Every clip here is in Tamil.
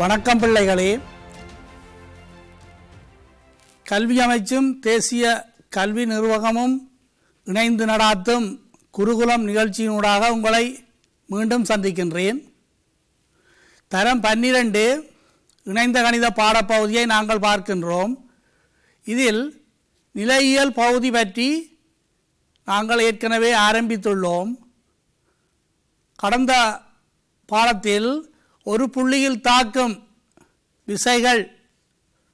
வணக்கம் பிள்ளைகளே. கல்வி அமைச்சும் தேசிய கல்வி நிர்வாகமும் இணைந்து நடாத்தும் குருகுலம் நிகழ்ச்சியினூடாக உங்களை மீண்டும் சந்திக்கின்றேன். தரம் 12 இணைந்த கணித பாடப்பகுதியை நாங்கள் பார்க்கின்றோம். இதில் நிலையியல் பகுதி பற்றி நாங்கள் ஏற்கனவே ஆரம்பித்துள்ளோம். கடந்த பாடத்தில் ஒரு புள்ளியில் தாக்கும் விசைகள்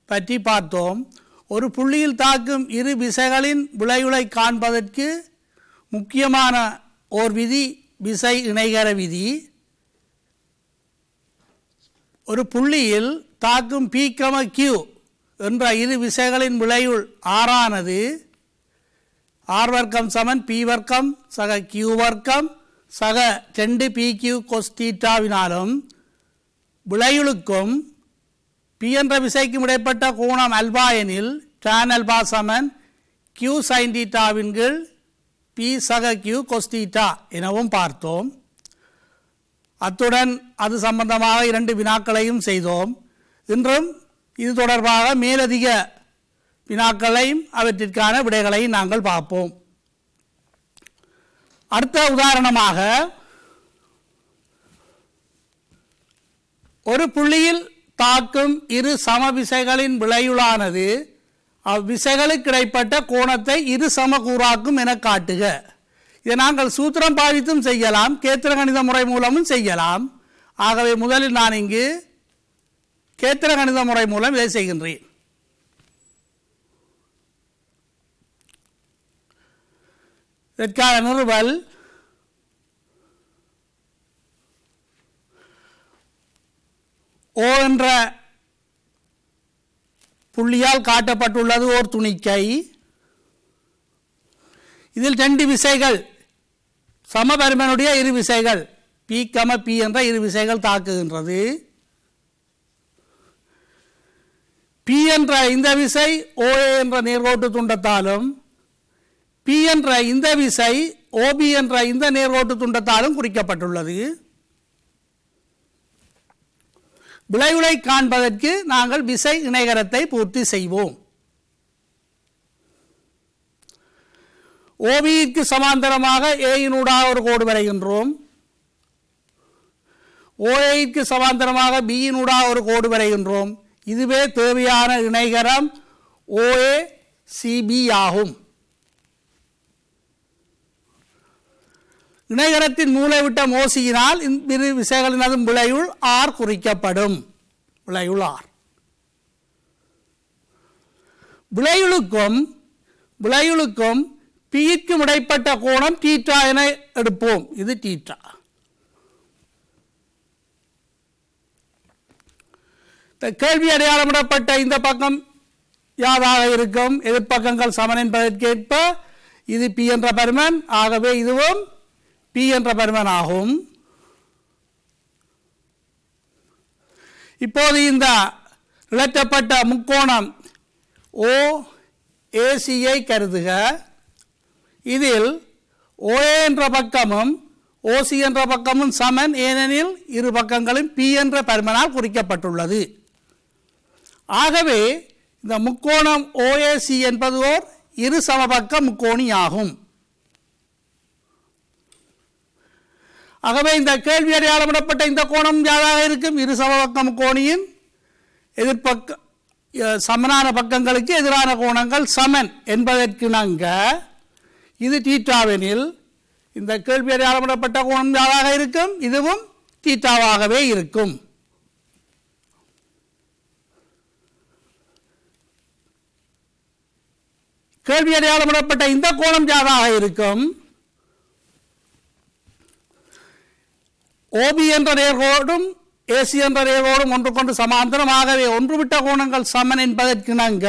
பற்றி பார்த்தோம். ஒரு புள்ளியில் தாக்கும் இரு விசைகளின் விளைவுகளை காண்பதற்கு முக்கியமான ஓர் விதி விசை இணைகர விதி. ஒரு புள்ளியில் தாக்கும் P, Q என்ற இரு விசைகளின் விளைவு ஆறானது R வர்க்கம் சமன் P வர்க்கம் சக Q வர்க்கம் சக 2PQ cos தீட்டாவினாலும் விளைவுக்கும் P என்ற விசைக்கும் இடைப்பட்ட கோணம் அல்பா எனில் tan அல்பா சமன் Q sin தீட்டாவின் கீழ் P சக Q cos தீட்டா எனவும் பார்த்தோம். அத்துடன் அது சம்பந்தமாக 2 வினாக்களையும் செய்தோம். இன்றும் இது தொடர்பாக மேலதிக வினாக்களையும் அவற்றிற்கான விடைகளையும் நாங்கள் பார்ப்போம். அடுத்த உதாரணமாக, ஒரு புள்ளியில் தாக்கும் இரு சமவிசைகளின் விளைவுளானது அவ்விசைகளுக்கு இடைப்பட்ட கோணத்தை இரு சமக்கூறாக்கும் என காட்டுக. இதை நாங்கள் சூத்திரம் பாவித்தும் செய்யலாம், கேத்திர கணித முறை மூலமும் செய்யலாம். ஆகவே முதலில் நான் இங்கு கேத்திர கணித முறை மூலம் இதை செய்கின்றேன். இதற்கான நிறுவல் O என்ற புள்ளியால் காட்டப்பட்டுள்ளது ஓர் துணிக்கை. இதில் 2 விசைகள் சமபரிமனுடைய இரு விசைகள் P, P என்ற இரு விசைகள் தாக்குகின்றது. P என்ற இந்த விசை OA என்ற நேர்கோட்டு துண்டத்தாலும் P என்ற இந்த விசை OB என்ற இந்த நேர்கோட்டு துண்டத்தாலும் குறிக்கப்பட்டுள்ளது. விளைவுகளை காண்பதற்கு நாங்கள் விசை இணைகரத்தை பூர்த்தி செய்வோம். OBக்கு சமாந்தரமாக A-யினூடாக ஒரு கோடு வரைகின்றோம். OA-க்கு சமாந்தரமாக B-யினூடாக ஒரு கோடு வரைகின்றோம். இதுவே தேவையான இணைகரம் OACB ஆகும். இணைகரத்தின் மூலைவிட்டம் OC-யினால் இரு விசைகளினதும் விளைவுள் R குறிக்கப்படும். விளைவுள் R. விளைவுளுக்கும் P-க்கும் இடைப்பட்ட கோணம் தீட்டா என எடுப்போம். இது தீட்டா. கேள்வி அடையாளமிடப்பட்ட இந்த பக்கம் யாதாக இருக்கும்? எதிர்ப்பக்கங்கள் சமன் என்பதற்கேற்ப இது P என்ற பருமன். ஆகவே இதுவும் P என்ற பருமன் ஆகும். இப்போது இந்த இழக்கப்பட்ட முக்கோணம் OAC-ஐ கருதுக. இதில் OA என்ற பக்கமும் OC என்ற பக்கமும் சமன், ஏனெனில் இரு பக்கங்களும் P என்ற பருமனால் குறிக்கப்பட்டுள்ளது. ஆகவே இந்த முக்கோணம் OAC என்பது ஓர் இரு சமபக்க முக்கோணி ஆகும். ஆகவே இந்த கேள்வி அடையாளமிடப்பட்ட இந்த கோணம் யாராக இருக்கும்? இரு சமபக்க முக்கோணியின் எதிர்ப்பக்க சமனான பக்கங்களுக்கு எதிரான கோணங்கள் சமன் என்பதற்கு நாங்க இது தீட்டாவெனில் இந்த கேள்வி அடையாளமிடப்பட்ட கோணம் யாராக இருக்கும்? இதுவும் தீட்டாவாகவே இருக்கும். கேள்வி அடையாளமிடப்பட்ட இந்த கோணம் யாராக இருக்கும்? OB என்ற நேர்கோடும் ஏசி என்ற நேர்கோடும் ஒன்றுக்கொன்று சமாந்தரமாகவே ஒன்றுவிட்ட கோணங்கள் சமன் என்பதற்கிணங்க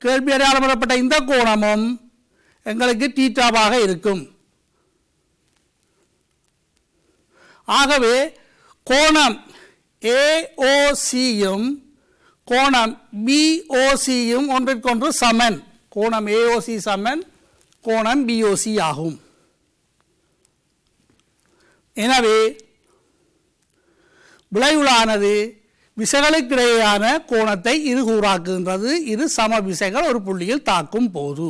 கேள்வி அடையாளமிடப்பட்ட இந்த கோணமும் எங்களுக்கு தீட்டாவாக இருக்கும். ஆகவே கோணம் ஏஓசியும் கோணம் பிஓசியும் ஒன்றிற்கொன்று சமன். கோணம் ஏஓசி சமன் கோணம் பிஓசி ஆகும். எனவே விளைவுளானது விசைகளுக்கிடையேயான கோணத்தை இருகூறாக்குகின்றது. இரு சம விசைகள் ஒரு புள்ளியில் தாக்கும் போது.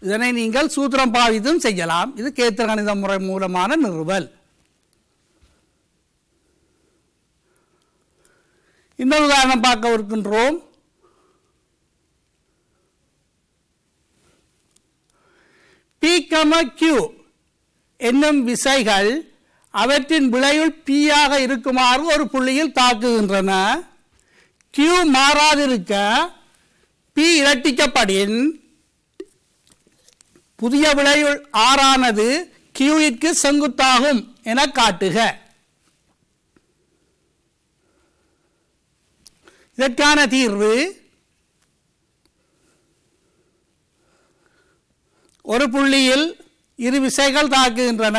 இதனை நீங்கள் சூத்திரம் பாவித்தும் செய்யலாம். இது கேத்திர கணித முறை மூலமான நிறுவல். இன்னொரு உதாரணம் பார்க்க இருக்கின்றோம். P, Q என்னும் விசைகள் அவற்றின் விளைவில் P ஆக இருக்குமாறு ஒரு புள்ளியில் தாக்குகின்றன. Q மாறாதிருக்க P இரட்டிக்கப்படின் புதிய விளைவுள் ஆறானது Qவிற்கு செங்குத்தாகும் என காட்டுக. இதற்கான தீர்வு ஒரு புள்ளியில் இரு விசைகள் தாக்குகின்றன.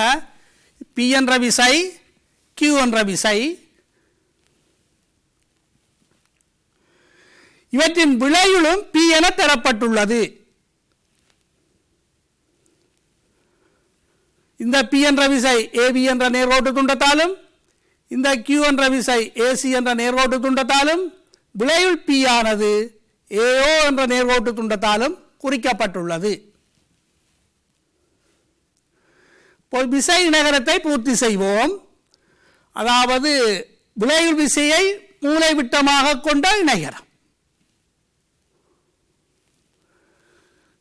P என்ற விசை, Q என்ற விசை. இவற்றின் விளைவுளும் P என தரப்பட்டுள்ளது. இந்த P என்ற விசை AB என்ற நேர்கோட்டு துண்டத்தாலும் இந்த Q என்ற விசை AC என்ற நேர்கோட்டு துண்டத்தாலும் விளைவுள் P ஆனது AO என்ற நேர்கோட்டு துண்டத்தாலும் குறிக்கப்பட்டுள்ளது. விசை இணைகரத்தை பூர்த்தி செய்வோம். அதாவது விளைவுள் விசையை மூலைவிட்டமாக கொண்ட இணைகரம்.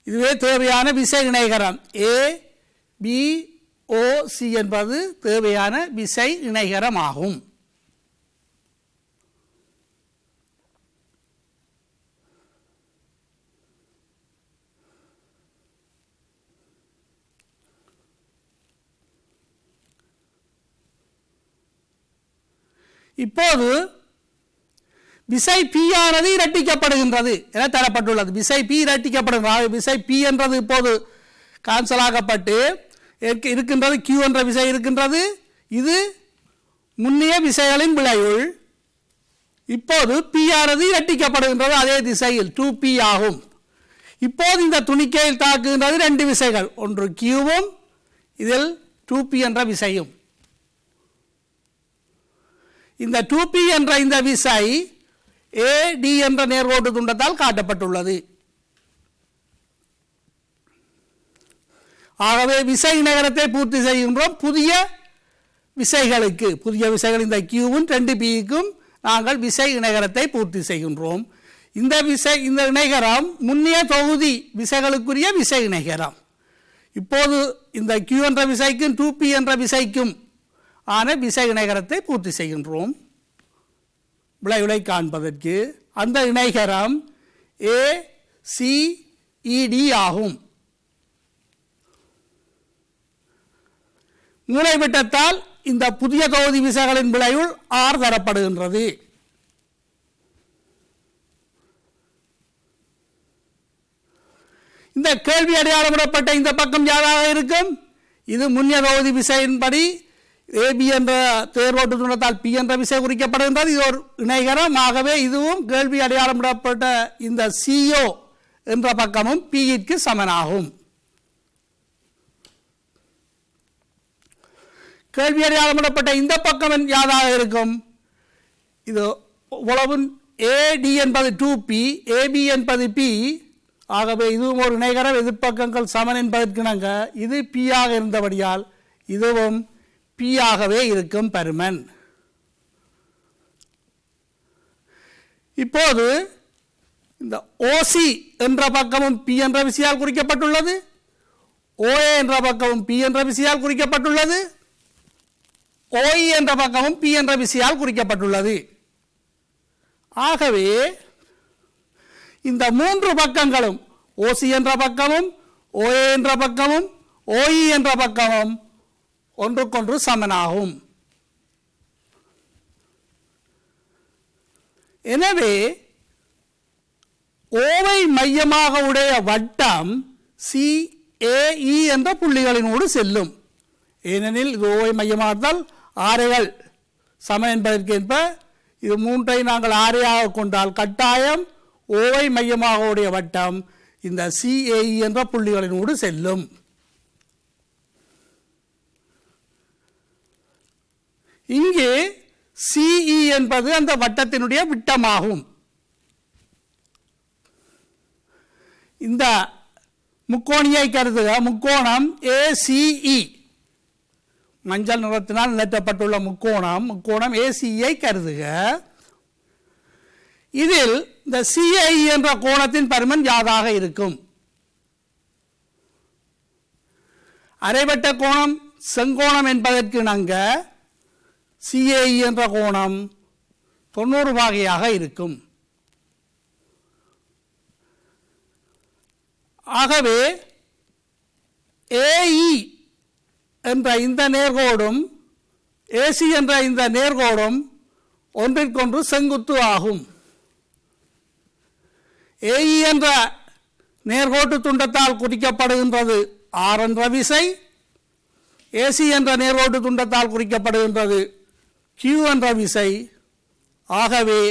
இதுவே தேவையான விசை இணைகரம். A, B, O, C என்பது தேவையான விசை இணைகரம் ஆகும். இப்போது விசை P ஆனது இரட்டிக்கப்படுகின்றது என தரப்பட்டுள்ளது. விசை P இரட்டிக்கப்படுகிறது. விசை P என்றது இப்போது கேன்சல் ஆகப்பட்டு இருக்கின்றது Q என்ற விசை இருக்கின்றது. இது முன்னைய விசைகளின் விளைவுள். இப்போது P ஆனது இரட்டிக்கப்படுகின்றது அதே திசையில் 2P ஆகும். இப்போது இந்த துணிக்கையில் தாக்குகின்றது ரெண்டு விசைகள், ஒன்று Qவும் இதில் 2P என்ற விசையும். இந்த 2P என்ற இந்த விசை AD என்ற நேர்கோட்டு துண்டத்தால் காட்டப்பட்டுள்ளது. ஆகவே விசை இணைகரத்தை பூர்த்தி செய்கின்றோம். புதிய விசைகளுக்கு, புதிய விசைகள் இந்த Qவும் 2Pக்கும் நாங்கள் விசை இணைகரத்தை பூர்த்தி செய்கின்றோம். இந்த விசை, இந்த இணைகரம் முன்னைய தொகுதி விசைகளுக்குரிய விசை இணைகரம். இப்போது இந்த Q என்ற விசைக்கும் 2P என்ற விசைக்கும் ஆன விசை இணைகரத்தை பூர்த்தி செய்கின்றோம். விளைவுளை காண்பதற்கு அந்த இணைகரம் ACED ஆகும். மூலைவிட்டத்தால் இந்த புதிய தொகுதி விசைகளின் விளைவுள் R தரப்படுகின்றது. இந்த கேள்வி அடையாளமிடப்பட்ட இந்த பக்கம் யாராக இருக்கும்? இது முன்னைய தொகுதி விசையின்படி AB என்ற தேர்வோட்டு துண்டத்தால் P என்ற விசை குறிக்கப்படுகின்றது. இது ஒரு இணைகரம். ஆகவே இதுவும் கேள்வி அடையாளமிடப்பட்ட இந்த CO என்ற பக்கமும் Pக்கு சமனாகும். கேள்வி அடையாளமிடப்பட்ட இந்த பக்கம் யாராக இருக்கும்? இது உளவு AD என்பது 2P, AB என்பது P. ஆகவே இதுவும் ஒரு இணைகரம். எதிர்ப்பக்கங்கள் சமன் என்பதற்கிணங்க இது P ஆக இருந்தபடியால் இதுவும் P ஆகவே இருக்கும் பருமன். இப்போது இந்த OC என்ற பக்கமும் P என்ற விசையால் குறிக்கப்பட்டுள்ளது. OA என்ற பக்கமும் P என்ற விசையால் குறிக்கப்பட்டுள்ளது. OE என்ற பக்கமும் P என்ற விசையால் குறிக்கப்பட்டுள்ளது. ஆகவே இந்த மூன்று பக்கங்களும் OC என்ற பக்கமும் OA என்ற பக்கமும் OE என்ற பக்கமும் ஒன்றுக்கொன்று சமனாகும். எனவே ஓவை மையமாக உடைய வட்டம் CAE என்ற புள்ளிகளினோடு செல்லும். ஏனெனில் இது ஓவை மையமாக இருந்தால் ஆரைகள் சம என்பதற்கேற்ப இது மூன்றை நாங்கள் ஆரையாக கொண்டால் கட்டாயம் ஓவை மையமாக உடைய வட்டம் இந்த CAE என்ற புள்ளிகளினோடு செல்லும். இங்கே CE என்பது அந்த வட்டத்தினுடைய விட்டமாகும். இந்த முக்கோணியை கருதுக. முக்கோணம் ACE மஞ்சள் நிறத்தினால் நிலத்தப்பட்டுள்ள முக்கோணம் ACE கருதுக. இதில் இந்த CAE என்ற கோணத்தின் பருமன் யாதாக இருக்கும்? அரைவட்ட கோணம் செங்கோணம் என்பதற்கு இணங்க CAE என்ற கோணம் 90 பாகையாக இருக்கும். ஆகவே AE என்ற இந்த நேர்கோடும் AC என்ற இந்த நேர்கோடும் ஒன்றிற்கொன்று செங்குத்து ஆகும். AE என்ற நேர்கோட்டு துண்டத்தால் குறிக்கப்படுகின்றது R என்ற விசை, AC என்ற நேர்கோட்டு துண்டத்தால் குறிக்கப்படுகின்றது Q என்ற விசை. ஆகவே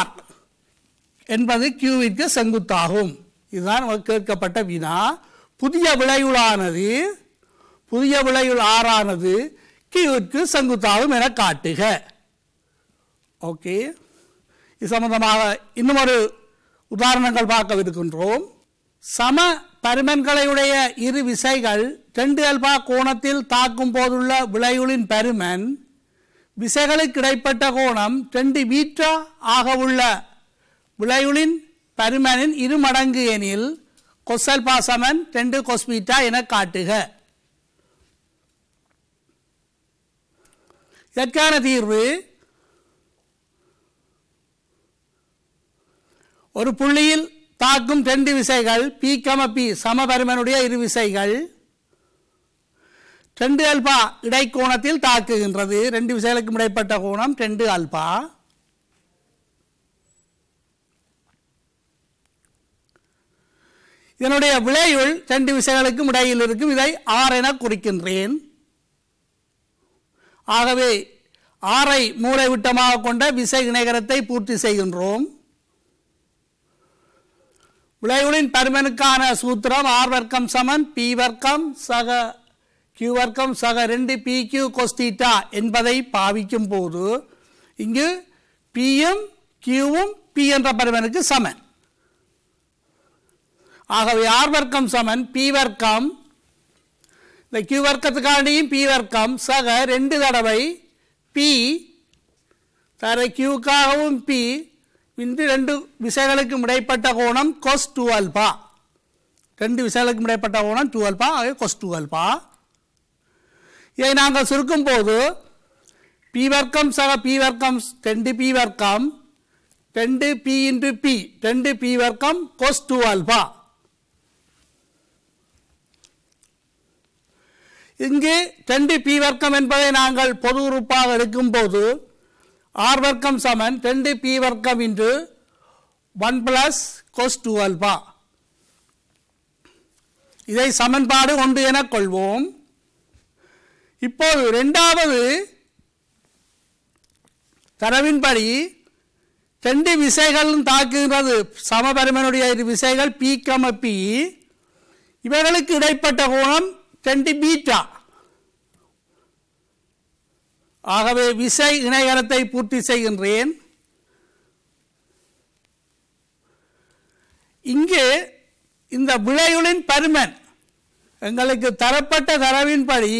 R என்பது Qவிற்கு செங்குத்தாகும். இதுதான் கேட்கப்பட்ட வினா. புதிய விளைவுள் R ஆனது Qவிற்கு செங்குத்தாகும் என காட்டுக. ஓகே, இது சம்பந்தமாக இன்னும் ஒரு உதாரணங்கள் பார்க்கவிருக்கின்றோம். சம பருமன்களையுடைய இரு விசைகள் 2α கோணத்தில் தாக்கும் போதுள்ள விளைவுளின் பருமன் விசைகளுக்கு இடைப்பட்ட கோணம் 2β ஆக உள்ள விளைவுளின் பருமனின் இருமடங்கு எனில் cosα சமன் 2 cosβ என காட்டுக. இதற்கான தீர்வு ஒரு புள்ளியில் தாக்கும் 2 விசைகள் P, சமபருமனுடைய இரு விசைகள் 2α இடைக்கோணத்தில் தாக்குகின்றது. 2 விசைகளுக்கும் இடைப்பட்ட கோணம் 2α. இதனுடைய விளைவுள் 2 விசைகளுக்கும் இடையில் இருக்கும். இதை R என குறிக்கின்றேன். ஆகவே R ஐ மூலைவிட்டமாக கொண்ட விசை இணைகரத்தை பூர்த்தி செய்கின்றோம். விளைவுளின் பருமனுக்கான சூத்திரம் R வர்க்கம் சமன் P வர்க்கம் சக Q வர்க்கம் சக 2PQ cosθ என்பதை பாவிக்கும் போது இங்கு Pயும் Qவும் P என்ற பருமனுக்கு சமன். ஆகவே R வர்க்கம் சமன் P வர்க்கம், இந்த Q வர்க்கத்துக்காண்டியும் P வர்க்கம் சக 2 தடவை P தர Qக்காகவும் P இந்த 2 விசைகளுக்கும் இடைப்பட்ட கோணம் cos 2α. 2 விசைகளுக்கும் இடைப்பட்ட கோணம் 2α. ஆகவே cos 2α. இதை நாங்கள் சுருக்கும் போது P வர்க்கம் சக P வர்க்கம் 2P வர்க்கம் 2P into P 2P வர்க்கம் cos 2α. இங்கே 2P வர்க்கம் என்பதை நாங்கள் பொது உறுப்பாக எடுக்கும் போது R வர்க்கம் சமன் 2P வர்க்கம் into 1 plus cos 2α. இதை சமன்பாடு 1 என கொள்வோம். இப்போது இரண்டாவது தரவின்படி 2 விசைகளும் தாக்குகின்றது. சமபருமனுடைய இரு விசைகள் P, P. இவைகளுக்கு இடைப்பட்ட கோணம் 2β. ஆகவே விசை இணைகரத்தை பூர்த்தி செய்கின்றேன். இங்கே இந்த விளைவுளின் பருமன் எங்களுக்கு தரப்பட்ட தரவின்படி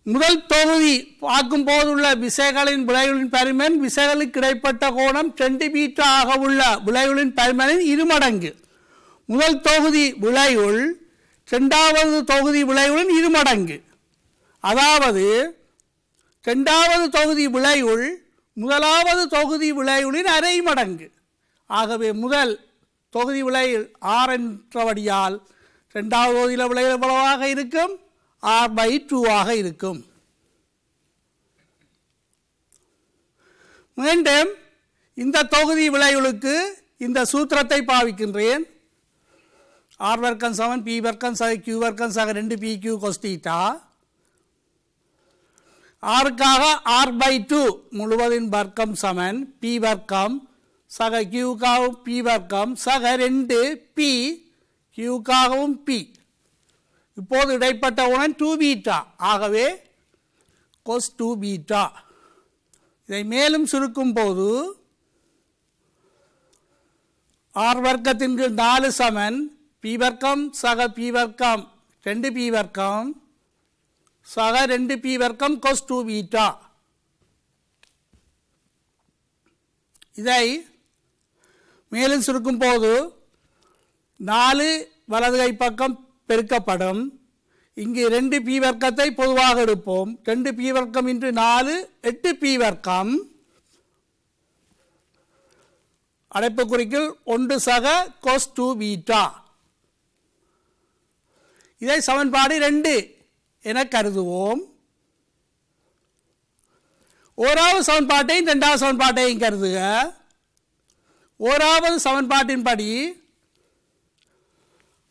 முதல் தொகுதி பார்க்கும் போதுள்ள விசைகளின் விளைவுளின் பருமன் விசைகளுக்கு இடைப்பட்ட கோணம் 2β ஆக உள்ள விளைவுளின் பருமனின் இருமடங்கு. முதல் தொகுதி விளைவுள் இரண்டாவது தொகுதி விளைவுளின் இருமடங்கு. அதாவது இரண்டாவது தொகுதி விளைவுள் முதலாவது தொகுதி விளைவுளின் அரை மடங்கு. ஆகவே முதல் தொகுதி விளைவுள் R என்றபடியால் இரண்டாவது தொகுதியில் விளைவு எவ்வளவாக இருக்கும்? R/2 ஆக இருக்கும். மீண்டும் இந்த தொகுதி விளைவுகளுக்கு இந்த சூத்திரத்தை பாவிக்கின்றேன். ஆர் வர்க்கம் சமன் பி வர்க்கம் சக கியூ வர்க்கம் சக 2pq cos θ. ஆறுக்காக r/2 முழுவதின் வர்க்கம் சமன் பி வர்க்கம் சக கியூக்காகவும் பி வர்க்கம் சக 2p கியூக்காகவும் p. இப்போது இடைப்பட்ட உடன் 2β, ஆகவே cos 2β. இதை மேலும் சுருக்கும் போது r வர்க்கத்தின் கீழ் 4 சமன் பி வர்க்கம் சக பி வர்க்கம் 2p வர்க்கம் சக 2p வர்க்கம் cos 2β. இதை மேலும் சுருக்கும் போது 4 வலது கை பக்கம் பெருக்கப்படும். இங்கு 2p வர்க்கத்தை பொதுவாக எடுப்போம். 2p வர்க்கம் இன்று 4 8p வர்க்கம் அடைப்பு குறிக்கில் 1 சக cos 2β. இதை சமன்பாடு 2 என கருதுவோம். ஓராவது சமன்பாட்டையும் இரண்டாவது சமன்பாட்டையும் கருதுக. ஓராவது சமன்பாட்டின்படி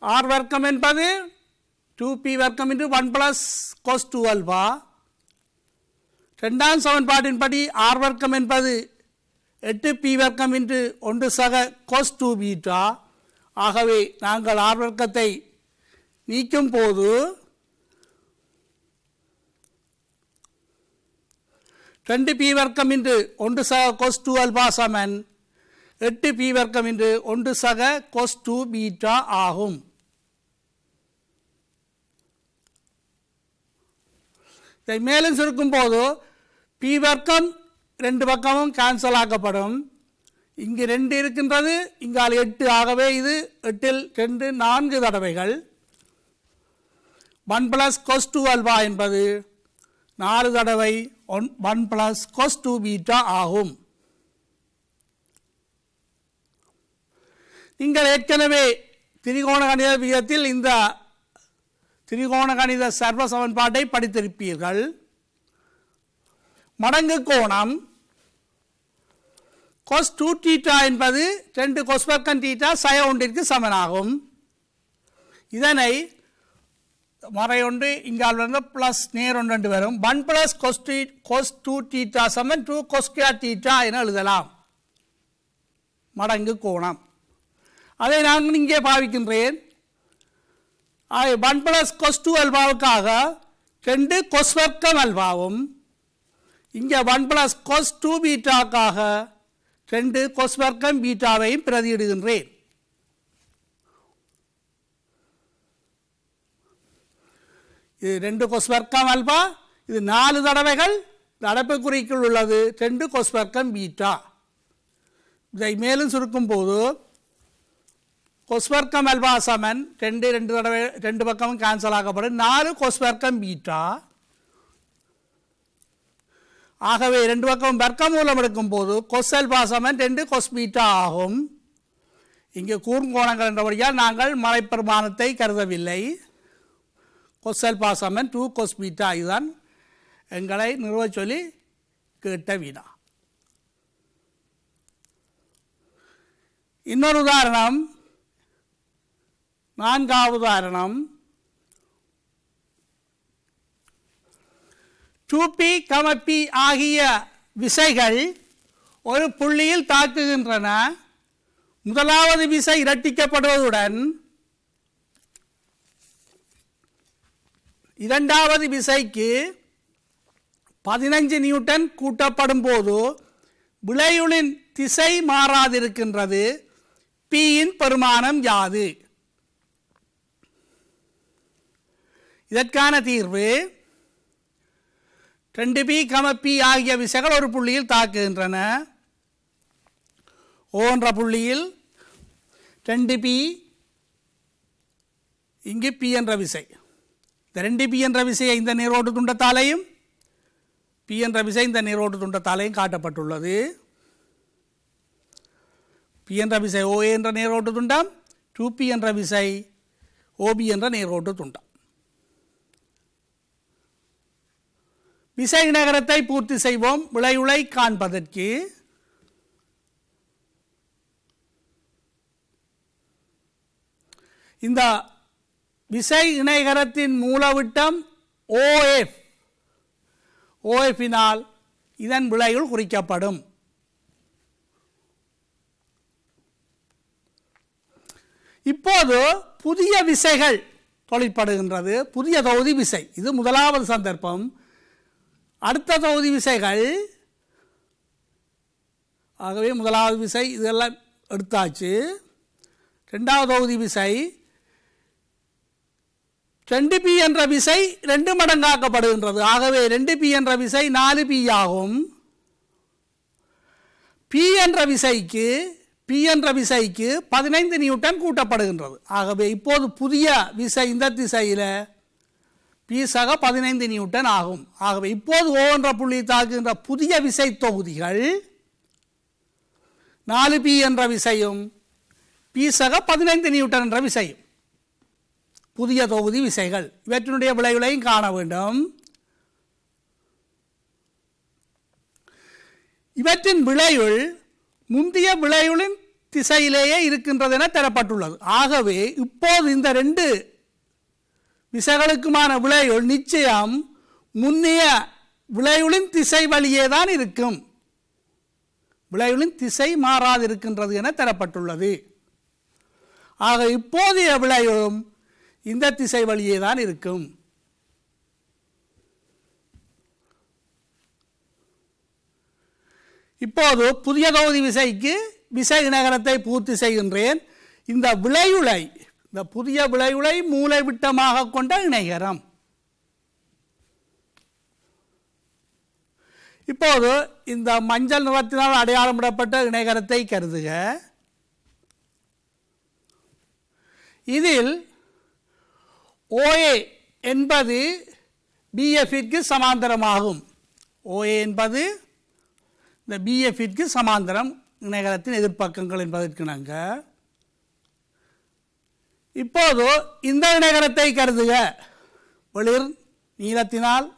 r வர்க்கம் என்பது 2p வர்க்கம் into 1 plus cos 2α. இரண்டாம் சமன்பாட்டின்படி r வர்க்கம் என்பது 8p வர்க்கம் into 1 சக cos 2β. ஆகவே நாங்கள் r வர்க்கத்தை நீக்கும் போது 2p வர்க்கம் into 1 சக cos 2α சமன் 8p வர்க்கம் into 1 சக cos 2β ஆகும். இதை மேலும் சுருக்கும் போது p வர்க்கம் 2 பக்கமும் கேன்சல் ஆக்கப்படும். இங்கு 2 இருக்கின்றது, இங்கால் 8, ஆகவே இது 8இல் 2 4 தடவைகள். 1 plus cos 2α என்பது 4 தடவை 1 plus cos 2β ஆகும். நீங்கள் ஏற்கனவே திரிகோண கணித விகிதத்தில் இந்த திரிகோண கணித சர்வ சமன்பாட்டை படித்திருப்பீர்கள். மடங்கு கோணம் cos 2θ என்பது 2 cos வர்க்கம் θ sin 1ற்கு சமனாகும். இதனை மறை ஒன்று இங்கால் வந்து பிளஸ் நேர் ஒன்று வரும். 1 plus cos 2θ சமன் 2 cos square θ என எழுதலாம். மடங்கு கோணம் அதை நான் இங்கே பாவிக்கின்றேன். 1 plus cos 2αவுக்காக 2 cos வர்க்கம் அல்வாவும், இங்கே 1 plus cos 2βக்காக 2 cos வர்க்கம் பீட்டாவையும் பிரதியிடுகின்றேன். இது 2 cos வர்க்கம் அல்பா, இது 4 தடவைகள் அடைப்பு குறிக்குள் உள்ளது 2 cos வர்க்கம் பீட்டா. இதை மேலும் சுருக்கும் போது cos வர்க்கம் அல்பா சமன் 2 தடவை 2 பக்கமும் கேன்சல் ஆகப்படும் 4 cos வர்க்கம் பீட்டா. ஆகவே 2 பக்கம் வர்க்க மூலம் எடுக்கும் போது cos அல்பா சமன் 2 cos பீட்டா ஆகும். இங்கே கூர்ங்கோணங்கள் என்றபடியால் நாங்கள் மறைப்பெருமானத்தை கருதவில்லை. cos அல்பா சமன் 2 cos பீட்டா. இதுதான் எங்களை நிறுவ சொல்லி கேட்ட வினா. இன்னொரு உதாரணம், 4வது உதாரணம். 2p, p ஆகிய விசைகள் ஒரு புள்ளியில் தாக்குகின்றன. முதலாவது விசை இரட்டிக்கப்படுவதுடன் இரண்டாவது விசைக்கு 15 நியூட்டன் கூட்டப்படும் போது விளைவுளின் திசை மாறாதிருக்கின்றது. Pயின் பெருமானம் யாது? இதற்கான தீர்வு, 2p, p ஆகிய விசைகள் ஒரு புள்ளியில் தாக்குகின்றன. O என்ற புள்ளியில் 2p, இங்கு p என்ற விசை. இந்த 2p என்ற விசையை இந்த நேரோட்டு துண்டத்தாலையும் p என்ற விசை இந்த நேரோட்டு துண்டத்தாலையும் காட்டப்பட்டுள்ளது. p என்ற விசை OA என்ற நேரோட்டு துண்டம், 2p என்ற விசை OB என்ற நேரோட்டு துண்டம். விசை இணைகரத்தை பூர்த்தி செய்வோம். விளைவுளை காண்பதற்கு இந்த விசை இணைகரத்தின் மூலவிட்டம் OF, OFனால் இதன் விளைவுள் குறிக்கப்படும். இப்போது புதிய விசைகள் தொழிற்படுகின்றது. புதிய தொகுதி விசை, இது முதலாவது சந்தர்ப்பம். அடுத்த தொகுதி விசைகள், ஆகவே முதலாவது விசை இதெல்லாம் எடுத்தாச்சு. இரண்டாவது தொகுதி விசை 2p என்ற விசை 2 மடங்காக்கப்படுகின்றது. ஆகவே 2p என்ற விசை 4p ஆகும். p என்ற விசைக்கு 15 நியூட்டன் கூட்டப்படுகின்றது. ஆகவே இப்போது புதிய விசை இந்த திசையில் p சக 15 நியூட்டன் ஆகும். ஆகவே இப்போது O என்ற புள்ளி தாக்குகின்ற புதிய விசை தொகுதிகள் 4p என்ற விசையும் p சக 15 நியூட்டன் என்ற விசையும் புதிய தொகுதி விசைகள். இவற்றினுடைய விளைவுகளையும் காண வேண்டும். இவற்றின் விளைவுள் முந்தைய விளைவுகளின் திசையிலேயே இருக்கின்றது என தரப்பட்டுள்ளது. ஆகவே இப்போது இந்த 2 விசைகளுக்குமான விளைவுகள் நிச்சயம் முன்னைய விளைவுகளின் திசை வழியே தான் இருக்கும். விளைவுகளின் திசை மாறாதிருக்கின்றது என தரப்பட்டுள்ளது. ஆக இப்போதைய விளைவுகளும் இந்த திசை வழியே தான் இருக்கும். இப்போது புதிய தொகுதி விசைக்கு விசை இணைகரத்தை பூர்த்தி செய்கின்றேன். இந்த விளைவுளை, இந்த புதிய விளைவுளை மூலை விட்டமாக கொண்ட இணைகரம். இப்போது இந்த மஞ்சள் நிறத்தினால் அடையாளமிடப்பட்ட இணைகரத்தை கருதுக. இதில் OA என்பது BFற்கு சமாந்தரமாகும். OA என்பது இந்த BFற்கு சமாந்தரம், இணைகரத்தின் எதிர்ப்பக்கங்கள் என்பதற்கிணங்க. இப்போது இந்த இணைகரத்தை கருதுக. வெளிர் நீளத்தினால்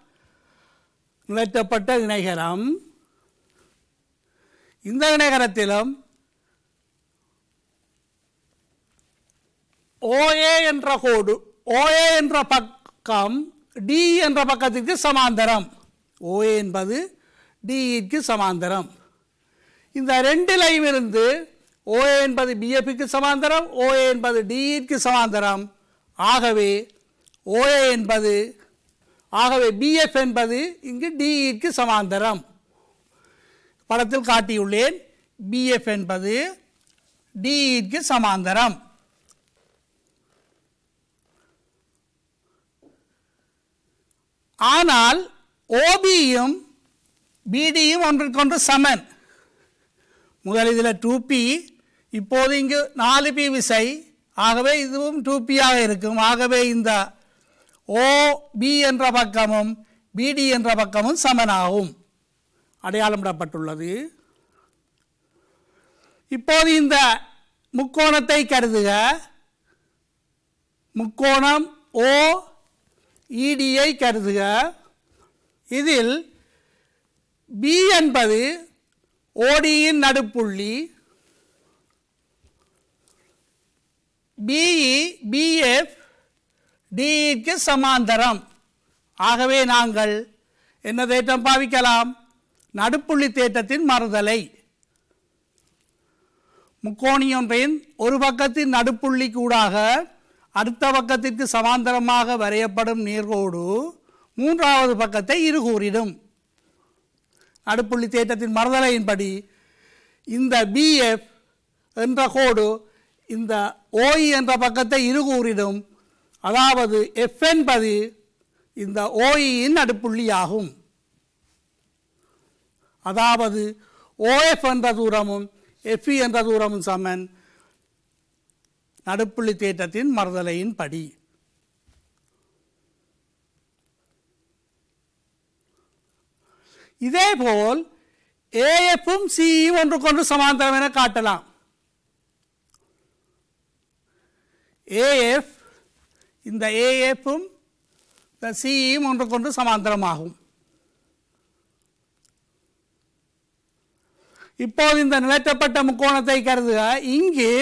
நிலற்றப்பட்ட இணைகரம். இந்த இணைகரத்திலும் OA என்ற கோடு, OA என்ற பக்கம் D என்ற பக்கத்திற்கு சமாந்தரம். OA என்பது Dக்கு சமாந்தரம். இந்த ரெண்டிலையும் இருந்து OA என்பது BFக்கு சமாந்தரம், OA என்பது Dக்கு சமாந்தரம். ஆகவே BF என்பது இங்கு Dக்கு சமாந்தரம். படத்தில் காட்டியுள்ளேன். BF என்பது Dக்கு சமாந்தரம். ஆனால் OBயும் BDயும் ஒன்றுக்கொன்று சமன். முதல் இதில் 2p, இப்போது இங்கு 4p விசை. ஆகவே இதுவும் 2p ஆக இருக்கும். ஆகவே இந்த OB என்ற பக்கமும் BD என்ற பக்கமும் சமனாகும். அடையாளமிடப்பட்டுள்ளது. இப்போது இந்த முக்கோணத்தை கருதுக. முக்கோணம் OEDயை கருதுக. இதில் B என்பது ODயின் நடுப்புள்ளி. BE BF Dக்கு சமாந்தரம். ஆகவே நாங்கள் என்ன தேற்றம் பாவிக்கலாம்? நடுப்புள்ளி தேற்றத்தின் மறுதலை. முக்கோணியொன்றின் ஒரு பக்கத்தின் நடுப்புள்ளி கூடாக அடுத்த பக்கத்திற்கு சமாந்தரமாக வரையப்படும் நேர்கோடு மூன்றாவது பக்கத்தை இருகூறிடும். நடுப்புள்ளி தேற்றத்தின் மறுதலையின்படி இந்த BF என்ற கோடு இந்த OE என்ற பக்கத்தை இருகூறிடும். அதாவது F என்பது இந்த OEயின் நடுப்புள்ளியாகும். அதாவது OF என்ற தூரமும் FE என்ற தூரமும் சமன். நடுப்புள்ளி தேற்றத்தின் மறுதலையின் படி. இதேபோல் AFும் CEயும் ஒன்றுக்கொன்று சமாந்தரம் என காட்டலாம். AF, இந்த AFும் இந்த CEயும் ஒன்றுக்கொன்று சமாந்தரமாகும். இப்போது இந்த நிலற்றப்பட்ட முக்கோணத்தை கருதுக. இங்கு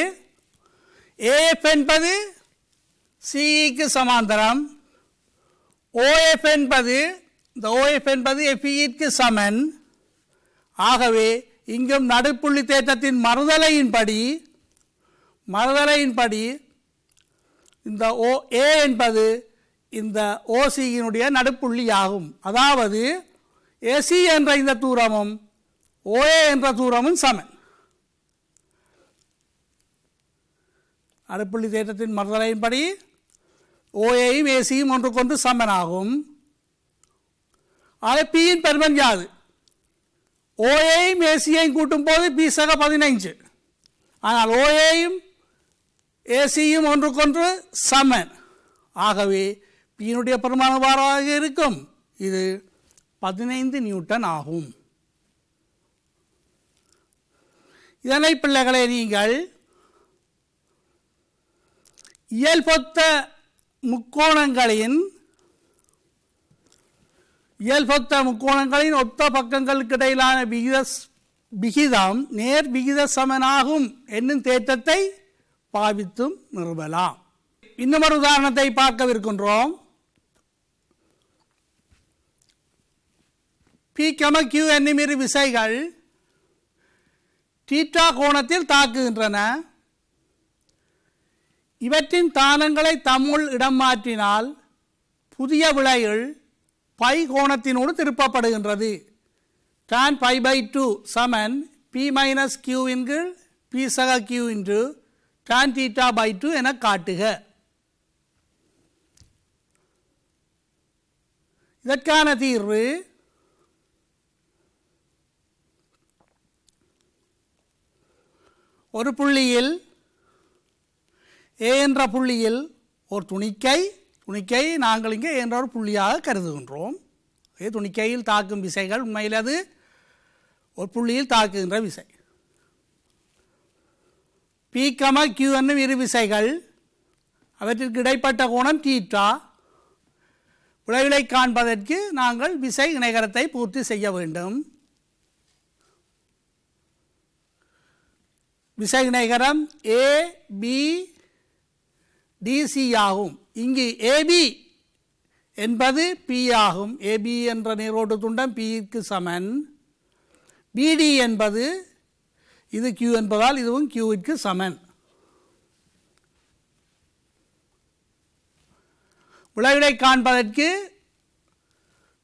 AF என்பது சிஇக்கு சமாந்தரம். ஓஎஃப் என்பது இந்த ஓஎஃப் என்பது எஃப்இக்கு சமன். ஆகவே இங்கும் நடுப்புள்ளி தேற்றத்தின் மறுதலையின்படி இந்த ஏ என்பது இந்த ஓசியினுடைய நடுப்புள்ளியாகும். அதாவது ஏசி என்ற இந்த தூரமும் ஓஏ என்ற தூரமும் சமன். நடுப்புள்ளி தேற்றத்தின் மறுதலையின்படி ஓஏயும் ஏசியும் ஒன்றுக்கொன்று சமனாகும். ஆக பியின் பெருமன் யாது? ஓஏயும் ஏசியையும் கூட்டும் போது பி சக 15. ஆனால் ஓஏயும் ஏசியும் ஒன்றுக்கொன்று சமன். ஆகவே பியினுடைய பெருமானவாறாக இருக்கும். இது 15 நியூட்டன் ஆகும். இதனை பிள்ளைகளை நீங்கள் இயல்பொத்த முக்கோணங்களின் ஒத்த பக்கங்களுக்கு இடையிலான விகிதம் நேர் விகித சமனாகும் என்னும் தேற்றத்தை பாவித்தும் நிறுவலாம். இன்னும் ஒரு உதாரணத்தை பார்க்கவிருக்கின்றோம். பி கியூ என்னும் இரு விசைகள் தீட்டா கோணத்தில் தாக்குகின்றன. இவற்றின் தானங்களை தம்முள் இடம் மாற்றினால் புதிய விளைகள் பை கோணத்தினோடு திருப்பப்படுகின்றது. tan π/2 சமன் p - q இன் கீழ் p சக q இன்டு tan θ/2 என காட்டுக. இதற்கான தீர்வு ஒரு புள்ளியில் ஏ என்ற புள்ளியில் ஒரு துணிக்கை நாங்கள் இங்கே என்ற ஒரு புள்ளியாக கருதுகின்றோம். துணிக்கையில் தாக்கும் விசைகள் உண்மையில் அது ஒரு புள்ளியில் தாக்குகின்ற விசை. பி கியூ என்னும் இரு விசைகள், அவற்றிற்கு இடைப்பட்ட கோணம் தீட்டா. விளைவுகளை காண்பதற்கு நாங்கள் விசை இணைகரத்தை பூர்த்தி செய்ய வேண்டும். விசை இணைகரம் ஏ பி டிசி ஆகும். இங்கு ஏபி என்பது பி ஆகும். ஏபி என்ற நேரோட்டு துண்டம் பிக்கு சமன். பிடி என்பது இது கியூ என்பதால் இதுவும் கியூவிற்கு சமன். விளைவுகளை காண்பதற்கு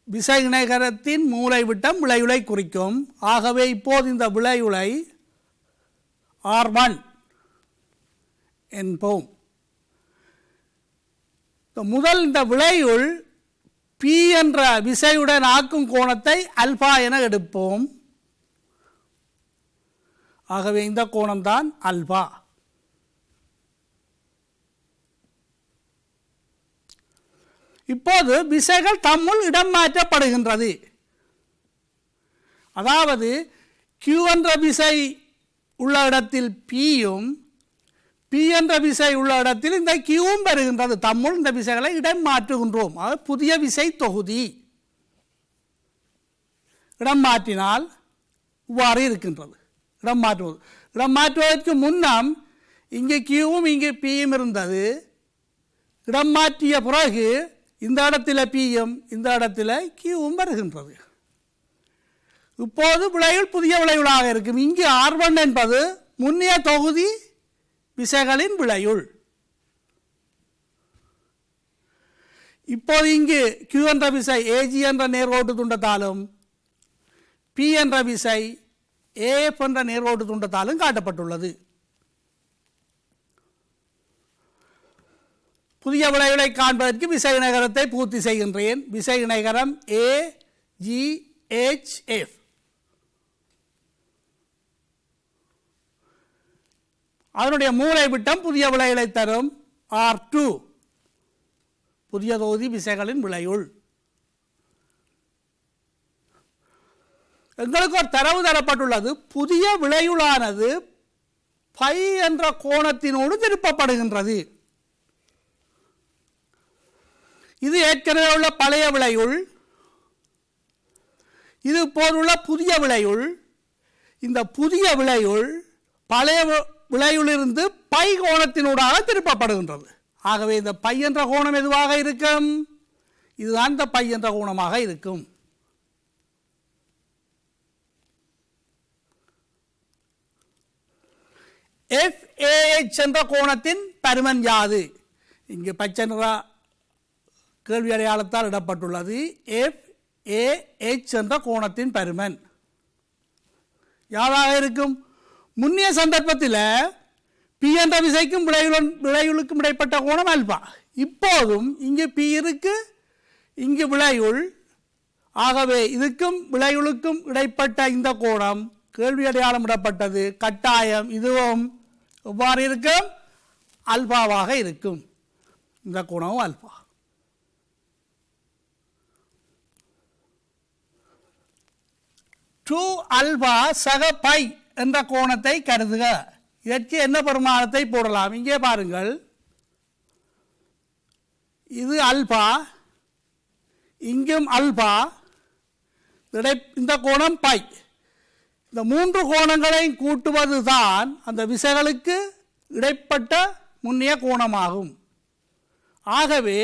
விசை இணைகரத்தின் மூலை விட்டம் விளைவுகளை குறிக்கும். ஆகவே இப்போது இந்த விளைவுளை R1 என்போம். முதல் இந்த விளைவுள் பி என்ற விசையுடன் ஆக்கும் கோணத்தை அல்பா என எடுப்போம். ஆகவே இந்த கோணம்தான் அல்பா. இப்போது விசைகள் தம்முள் இடம் மாற்றப்படுகின்றது. அதாவது கியூ என்ற விசை உள்ள இடத்தில் பியும் பி என்ற விசை உள்ள இடத்தில் இந்த கியூவும் பெறுகின்றது. தம்முள் இந்த விசைகளை இடம் மாற்றுகின்றோம். புதிய விசை தொகுதி இடம் மாற்றினால் இவ்வாறு இருக்கின்றது. இடம் மாற்றுவதற்கு முன்னம் இங்கே கியூவும் இங்கே பியும் இருந்தது. இடம் மாற்றிய பிறகு இந்த இடத்துல பியும் இந்த இடத்துல கியூவும் வருகின்றது. இப்போது விளைவுள் புதிய விளைவுளாக இருக்கும். இங்கு R1 என்பது முன்னைய தொகுதி விசைகளின் விளைவுள். இப்போது இங்கு Q என்ற விசை AG என்ற நேர்கோட்டு துண்டத்தாலும் P என்ற விசை AF என்ற நேர்கோட்டு துண்டத்தாலும் காட்டப்பட்டுள்ளது. புதிய விளைவுகளை காண்பதற்கு விசை இணைகரத்தை பூர்த்தி செய்கின்றேன். விசை இணைகரம் AGHF. அதனுடைய மூலை விட்டம் புதிய விளைவுகளை தரும் R2. புதிய தொகுதி விசைகளின் விளைவுள். எங்களுக்கு ஒரு தரவு தரப்பட்டுள்ளது. புதிய விளைவுளானது பை என்ற கோணத்தினோடு திருப்பப்படுகின்றது. இது ஏற்கனவே உள்ள பழைய விளைவுள். இது போலுள்ள புதிய விளைவுள். இந்த புதிய விளைவுள் பழைய விளைவிலிருந்து பை கோணத்தினூடாக திருப்பப்படுகின்றது. ஆகவே இந்த பை என்ற கோணம் எதுவாக இருக்கும்? இதுதான் இந்த பை என்ற கோணமாக இருக்கும். FAH என்ற கோணத்தின் பருமன் யாது? இங்கு பச்சை நிற கேள்வி அடையாளத்தால் இடப்பட்டுள்ளது. FAH என்ற கோணத்தின் பருமன் யாராக இருக்கும்? முன்னைய சந்தர்ப்பத்தில் பி என்ற விசைக்கும் விளையுளுக்கும் இடைப்பட்ட கோணம் ஆல்பா. இப்போதும் இங்கு பி இருக்கு, இங்கு விளையுள். ஆகவே இதுக்கும் விளையுளுக்கும் இடைப்பட்ட இந்த கோணம் கேள்வி அடையாளம் இடப்பட்டது. கட்டாயம் இதுவும் எவ்வாறு இருக்கும்? அல்பாவாக இருக்கும். இந்த கோணமும் அல்பா. டூ அல்பா சக பை என்ற கோணத்தை கருதுக. இதற்கு என்ன பெருமானத்தை போடலாம்? இங்கே பாருங்கள், இது அல்பா, இங்கும் அல்பா, இந்த கோணம் பை. இந்த மூன்று கோணங்களையும் கூட்டுவது தான் அந்த விசைகளுக்கு இடைப்பட்ட முன்னிய கோணமாகும். ஆகவே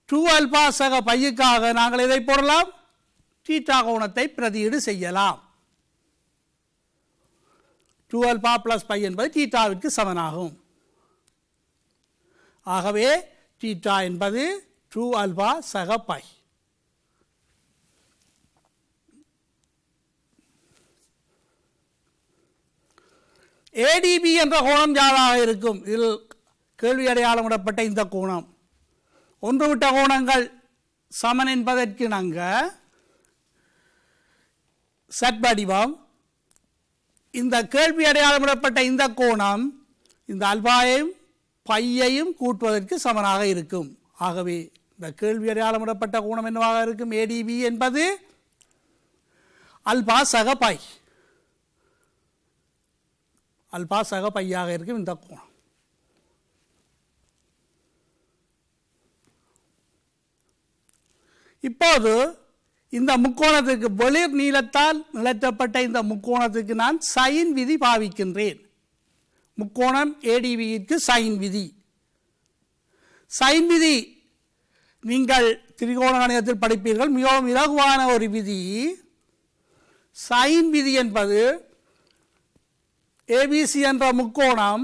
2 அல்பா சக பையுக்காக நாங்கள் இதை போடலாம், தீட்டா கோணத்தை பிரதியீடு செய்யலாம். 2 அல்பா பிளஸ் பை என்பது தீட்டாவிற்கு சமனாகும். ஆகவே தீட்டா என்பது 2 அல்பா சக பை. ADB என்ற கோணம் யாராக இருக்கும்? இதில் கேள்வி அடையாளம் விடப்பட்ட இந்த கோணம் ஒன்றுவிட்ட கோணங்கள் சமன் என்பதற்கு நாங்கள் சட்வடிவம். இந்த கேள்வி அடையாளம் விடப்பட்ட இந்த கோணம் இந்த அல்பாவையும் பையையும் கூட்டுவதற்கு சமனாக இருக்கும். ஆகவே இந்த கேள்வி அடையாளம் விடப்பட்ட கோணம் என்னவாக இருக்கும்? ADB என்பது அல்பா சக பை. அல்பா சக பையாக இருக்கும் இந்த கோணம். இப்போது இந்த முக்கோணத்துக்கு வெளிர் நீளத்தால் நிலத்தப்பட்ட இந்த முக்கோணத்துக்கு நான் சைன் விதி பாவிக்கின்றேன். முக்கோணம் ADBக்கு சைன் விதி. சைன் விதி நீங்கள் திரிகோண கணிதத்தில் படிப்பீர்கள், மிகவும் இலகுவான ஒரு விதி. சைன் விதி என்பது ABC என்ற முக்கோணம்,